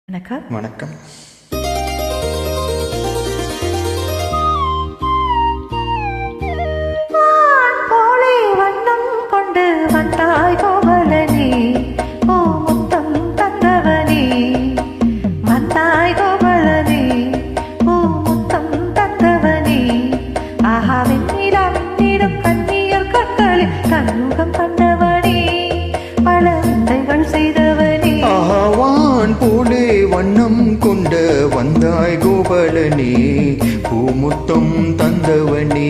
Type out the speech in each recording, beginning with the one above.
வணக்கம். வணக்கம். போலே வண்ணம் கொண்டு வந்தாய் கோவலனே, ஓ முத்தம் தந்தவனே. வந்தாய் கோவலனே, ஓ முத்தம் தந்தவனே. ஆஹா வெண்ணிலா வெண்ணிடம் கண்ணீர் கண்களில் கண்முகம் கண்டவனே, பல விந்தைகள் செய்தவனே. ஆவான் போலே வண்ணம் கொண்ட வந்தாய் கோபாலனே, பூமுத்தம் தந்தவனே.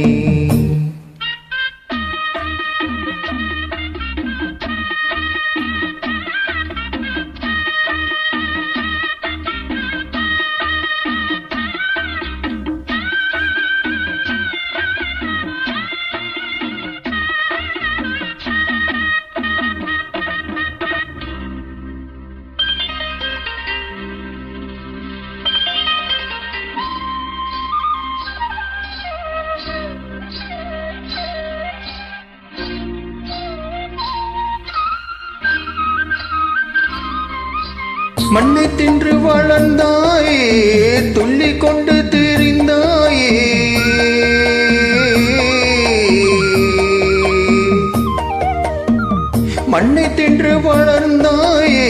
மண்ணை தின்று வளர்ந்தாயே, துள்ளி கொண்டு திரிந்தாயே. மண்ணை தின்று வளர்ந்தாயே,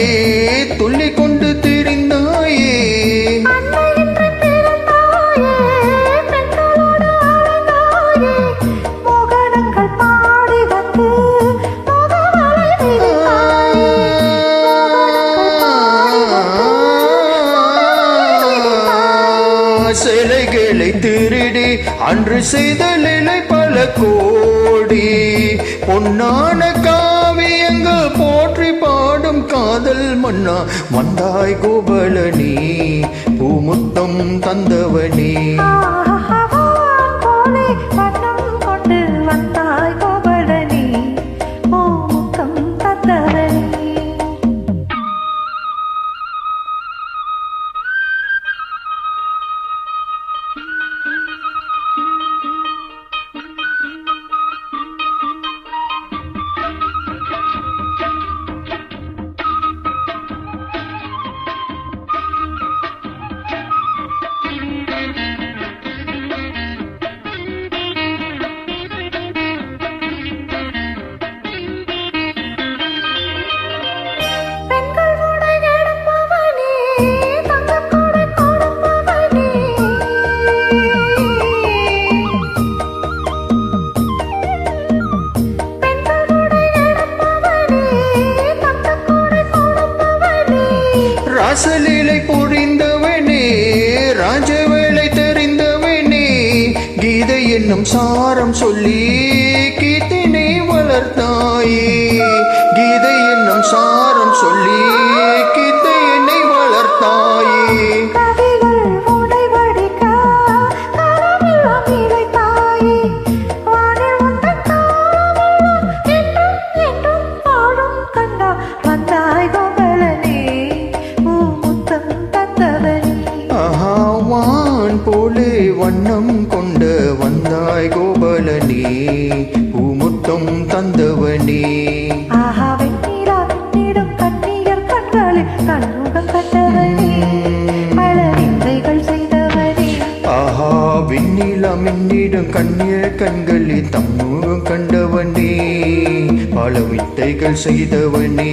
துள்ளி கொண்டு திரிந்தாயே. சிலைகளை திருடி அன்று செய்த நிலை பல கோடி. பொன்னான காவியங்கள் போற்றி பாடும் காதல் மன்னா, வந்தாய் கோபாலனே, பூமுத்தம் தந்தவனே. ராசலீலை புரிந்தவனே, ராஜவேளை தெரிந்தவனே. கீதை என்னும் சாரம் சொல்லி கீர்த்தினை வளர்த்தாயே. கீதை என்னும் சாரம் சொல்லி கீர்த்தினை வளர்த்தாயே. போலே வண்ணம் கொண்ட வந்தாய் கோபாலனே, பூமுத்தம் தந்தவனே. ஆஹா வெண்ணிலா வெண்ணிடம் கண்ணீர் கண்களில் கண்முகம் கண்டவனே, பல விந்தைகள் செய்தவனே. ஆஹா வெண்ணிலா மின்னிடம் கண்ணீர் கண்களில் தம்முகம் கண்டவனே, பல வித்தைகள் செய்தவனே.